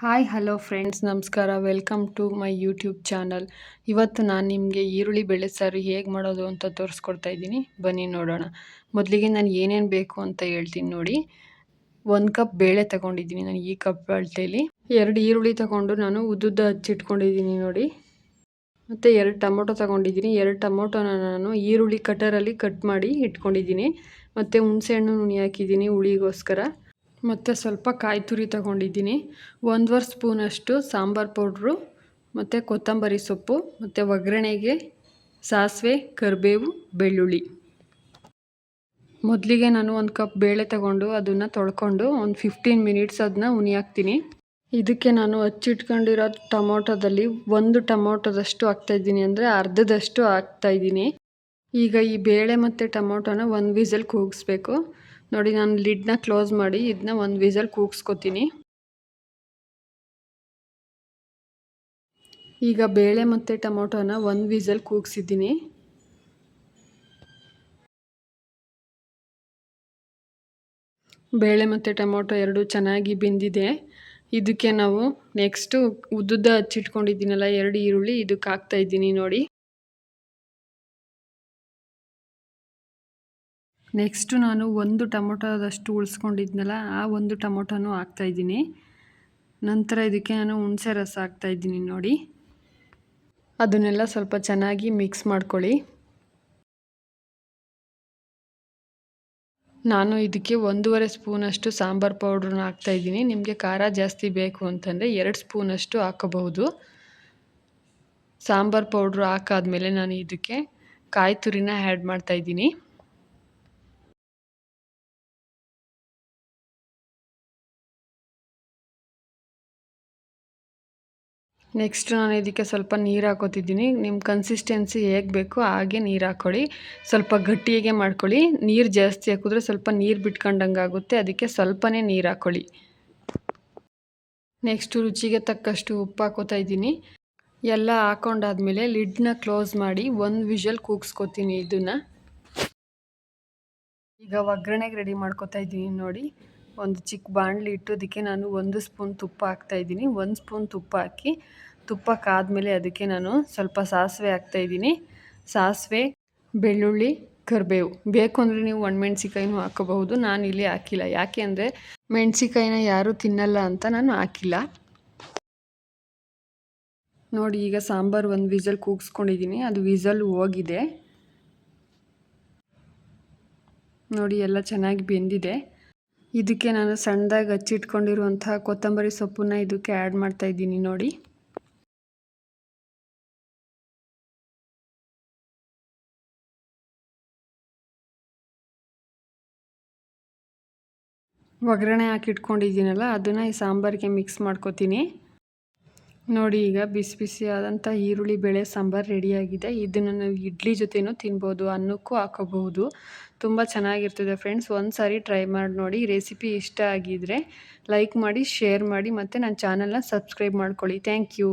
Hi hello friends, ನಮಸ್ಕಾರ. Welcome to my YouTube channel. ಇವತ್ತು ನಾನು ನಿಮಗೆ ಈರುಳ್ಳಿ ಬೇಳೆ ಸಾರು ಹೇಗೆ ಮಾಡೋದು ಅಂತ ತೋರಿಸ್ಕೊಡ್ತಾ ಇದ್ದೀನಿ. ಬನ್ನಿ ನೋಡೋಣ. ಮೊದಲಿಗೆ ನಾನು ಏನೇನು ಬೇಕು ಅಂತ ಹೇಳ್ತೀನಿ ನೋಡಿ. 1 ಕಪ್ ಬೇಳೆ ತಗೊಂಡಿದ್ದೀನಿ ನಾನು ಈ ಕಪ್ ಅಳತೆಯಲ್ಲಿ. 2 ಈರುಳ್ಳಿ ತಗೊಂಡು ನಾನು ಉದ್ದುದ್ದ ಹಚ್ಚಿಟ್ಕೊಂಡಿದ್ದೀನಿ ನೋಡಿ. ಮತ್ತು 2 ಟೊಮೊಟೊ ತಗೊಂಡಿದ್ದೀನಿ. 2 ಟೊಮೊಟೊನ ನಾನು ಈರುಳ್ಳಿ ಕಟರಲ್ಲಿ ಕಟ್ ಮಾಡಿ ಇಟ್ಕೊಂಡಿದ್ದೀನಿ. ಮತ್ತು ಹುಣಸೆಹಣ್ಣು ನುಣ್ಣಿ ಹಾಕಿದ್ದೀನಿ ಹುಳಿಗೋಸ್ಕರ. ಮತ್ತು ಸ್ವಲ್ಪ ಕಾಯಿ ತುರಿ ತಗೊಂಡಿದ್ದೀನಿ. 1 ಸ್ಪೂನಷ್ಟು ಸಾಂಬಾರು ಪೌಡ್ರು ಮತ್ತು ಕೊತ್ತಂಬರಿ ಸೊಪ್ಪು ಮತ್ತು ಒಗ್ಗರಣೆಗೆ ಸಾಸಿವೆ, ಕರಿಬೇವು, ಬೆಳ್ಳುಳ್ಳಿ. ಮೊದಲಿಗೆ ನಾನು 1 ಕಪ್ ಬೇಳೆ ತಗೊಂಡು ಅದನ್ನು ತೊಳ್ಕೊಂಡು ಒಂದು 15 ಮಿನಿಟ್ಸ್ ಅದನ್ನ ಉನಿ ಹಾಕ್ತೀನಿ. ಇದಕ್ಕೆ ನಾನು ಹಚ್ಚಿಟ್ಕೊಂಡಿರೋ ಟೊಮೊಟೊದಲ್ಲಿ 1 ಟೊಮೊಟೊದಷ್ಟು ಹಾಕ್ತಾಯಿದ್ದೀನಿ, ಅಂದರೆ ಅರ್ಧದಷ್ಟು ಹಾಕ್ತಾಯಿದ್ದೀನಿ. ಈಗ ಈ ಬೇಳೆ ಮತ್ತು ಟೊಮೊಟೊನ 1 ವಿಸಲ್ ಕೂಗಿಸ್ಬೇಕು ನೋಡಿ. ನಾನು ಲಿಡ್ನ ಕ್ಲೋಸ್ ಮಾಡಿ ಇದನ್ನ 1 ವಿಸಲ್ ಕೂಗಿಸ್ಕೊತೀನಿ. ಈಗ ಬೇಳೆ ಮತ್ತು ಟೊಮೊಟೊನ 1 ವಿಸಲ್ ಕೂಗಿಸಿದ್ದೀನಿ. ಬೇಳೆ ಮತ್ತು ಟೊಮೊಟೊ ಎರಡು ಚೆನ್ನಾಗಿ ಬೆಂದಿದೆ. ಇದಕ್ಕೆ ನಾವು ನೆಕ್ಸ್ಟು ಉದ್ದುದ್ದ ಹಚ್ಚಿಟ್ಕೊಂಡಿದ್ದೀನಲ್ಲ 2 ಈರುಳ್ಳಿ, ಇದಕ್ಕೆ ಹಾಕ್ತಾಯಿದ್ದೀನಿ ನೋಡಿ. ನೆಕ್ಸ್ಟು ನಾನು 1 ಟೊಮೊಟೊದಷ್ಟು ಉಳಿಸ್ಕೊಂಡಿದ್ನಲ್ಲ, ಆ 1 ಟೊಮೊಟೊನೂ ಹಾಕ್ತಾಯಿದ್ದೀನಿ. ನಂತರ ಇದಕ್ಕೆ ನಾನು ಹುಣಸೆ ರಸ ಹಾಕ್ತಾಯಿದ್ದೀನಿ ನೋಡಿ. ಅದನ್ನೆಲ್ಲ ಸ್ವಲ್ಪ ಚೆನ್ನಾಗಿ ಮಿಕ್ಸ್ ಮಾಡ್ಕೊಳ್ಳಿ. ನಾನು ಇದಕ್ಕೆ 1.5 ಸ್ಪೂನಷ್ಟು ಸಾಂಬಾರು ಪೌಡ್ರನ್ನ ಹಾಕ್ತಾಯಿದ್ದೀನಿ. ನಿಮಗೆ ಖಾರ ಜಾಸ್ತಿ ಬೇಕು ಅಂತಂದರೆ 2 ಸ್ಪೂನಷ್ಟು ಹಾಕೋಬಹುದು. ಸಾಂಬಾರು ಪೌಡ್ರು ಹಾಕಾದ್ಮೇಲೆ ನಾನು ಇದಕ್ಕೆ ಕಾಯಿ ತುರಿನ ಆ್ಯಡ್ ಮಾಡ್ತಾಯಿದ್ದೀನಿ. ನೆಕ್ಸ್ಟ್ ನಾನು ಇದಕ್ಕೆ ಸ್ವಲ್ಪ ನೀರು ಹಾಕೋತಿದ್ದೀನಿ. ನಿಮ್ಮ ಕನ್ಸಿಸ್ಟೆನ್ಸಿ ಹೇಗೆ ಬೇಕೋ ಹಾಗೆ ನೀರು ಹಾಕ್ಕೊಳ್ಳಿ. ಸ್ವಲ್ಪ ಗಟ್ಟಿಯಾಗೆ ಮಾಡ್ಕೊಳ್ಳಿ. ನೀರು ಜಾಸ್ತಿ ಹಾಕಿದ್ರೆ ಸ್ವಲ್ಪ ನೀರು ಬಿಟ್ಕೊಂಡಂಗೆ ಆಗುತ್ತೆ, ಅದಕ್ಕೆ ಸ್ವಲ್ಪನೇ ನೀರು ಹಾಕ್ಕೊಳ್ಳಿ. ನೆಕ್ಸ್ಟು ರುಚಿಗೆ ತಕ್ಕಷ್ಟು ಉಪ್ಪು ಹಾಕೋತಾ ಇದ್ದೀನಿ. ಎಲ್ಲ ಹಾಕೊಂಡಾದ್ಮೇಲೆ ಲಿಡ್ನ ಕ್ಲೋಸ್ ಮಾಡಿ 1 ವಿಷಲ್ ಕೂಗಿಸ್ಕೊತೀನಿ ಇದನ್ನು. ಈಗ ಒಗ್ಗರಣೆಗೆ ರೆಡಿ ಮಾಡ್ಕೊತಾ ಇದ್ದೀನಿ ನೋಡಿ. ಒಂದು ಚಿಕ್ಕ ಬಾಣಲಿ ಇಟ್ಟು ಅದಕ್ಕೆ ನಾನು 1 ಸ್ಪೂನ್ ತುಪ್ಪ ಹಾಕ್ತಾಯಿದ್ದೀನಿ. 1 ಸ್ಪೂನ್ ತುಪ್ಪ ಹಾಕಿ, ತುಪ್ಪ ಕಾದ್ಮೇಲೆ ಅದಕ್ಕೆ ನಾನು ಸ್ವಲ್ಪ ಸಾಸಿವೆ ಹಾಕ್ತಾಯಿದ್ದೀನಿ. ಸಾಸಿವೆ, ಬೆಳ್ಳುಳ್ಳಿ, ಕರಿಬೇವು. ಬೇಕು ಅಂದರೆ ನೀವು ಒಣಮೆಣ್ಸಿಕಾಯಿನೂ ಹಾಕೋಬಹುದು. ನಾನು ಇಲ್ಲಿ ಹಾಕಿಲ್ಲ, ಯಾಕೆ ಅಂದರೆ ಮೆಣಸಿಕಾಯಿನ ಯಾರೂ ತಿನ್ನಲ್ಲ ಅಂತ ನಾನು ಹಾಕಿಲ್ಲ ನೋಡಿ. ಈಗ ಸಾಂಬಾರು 1 ವಿಸಲ್ ಕೂಗಿಸ್ಕೊಂಡಿದ್ದೀನಿ, ಅದು ವಿಸಲ್ ಹೋಗಿದೆ ನೋಡಿ. ಎಲ್ಲ ಚೆನ್ನಾಗಿ ಬೆಂದಿದೆ. ಇದಕ್ಕೆ ನಾನು ಸಣ್ಣದಾಗಿ ಹಚ್ಚಿಟ್ಕೊಂಡಿರುವಂತಹ ಕೊತ್ತಂಬರಿ ಸೊಪ್ಪನ್ನ ಇದಕ್ಕೆ ಆ್ಯಡ್ ಮಾಡ್ತಾಯಿದ್ದೀನಿ ನೋಡಿ. ಒಗ್ಗರಣೆ ಹಾಕಿಟ್ಕೊಂಡಿದ್ದೀನಲ್ಲ ಅದನ್ನು ಈ ಸಾಂಬಾರಿಗೆ ಮಿಕ್ಸ್ ಮಾಡ್ಕೊತೀನಿ ನೋಡಿ. ಈಗ ಬಿಸಿ ಬಿಸಿಯಾದಂಥ ಈರುಳ್ಳಿ ಬೇಳೆ ಸಾಂಬಾರು ರೆಡಿಯಾಗಿದೆ. ಇದನ್ನು ನಾವು ಇಡ್ಲಿ ಜೊತೆನೂ ತಿನ್ಬೋದು, ಅನ್ನಕ್ಕೂ ಹಾಕೋಬಹುದು. ತುಂಬ ಚೆನ್ನಾಗಿರ್ತದೆ ಫ್ರೆಂಡ್ಸ್. ಒಂದು ಸಾರಿ ಟ್ರೈ ಮಾಡಿ ನೋಡಿ. ರೆಸಿಪಿ ಇಷ್ಟ ಆಗಿದ್ದರೆ ಲೈಕ್ ಮಾಡಿ, ಶೇರ್ ಮಾಡಿ ಮತ್ತು ನನ್ನ ಚಾನಲ್ನ ಸಬ್ಸ್ಕ್ರೈಬ್ ಮಾಡ್ಕೊಳ್ಳಿ. Thank you.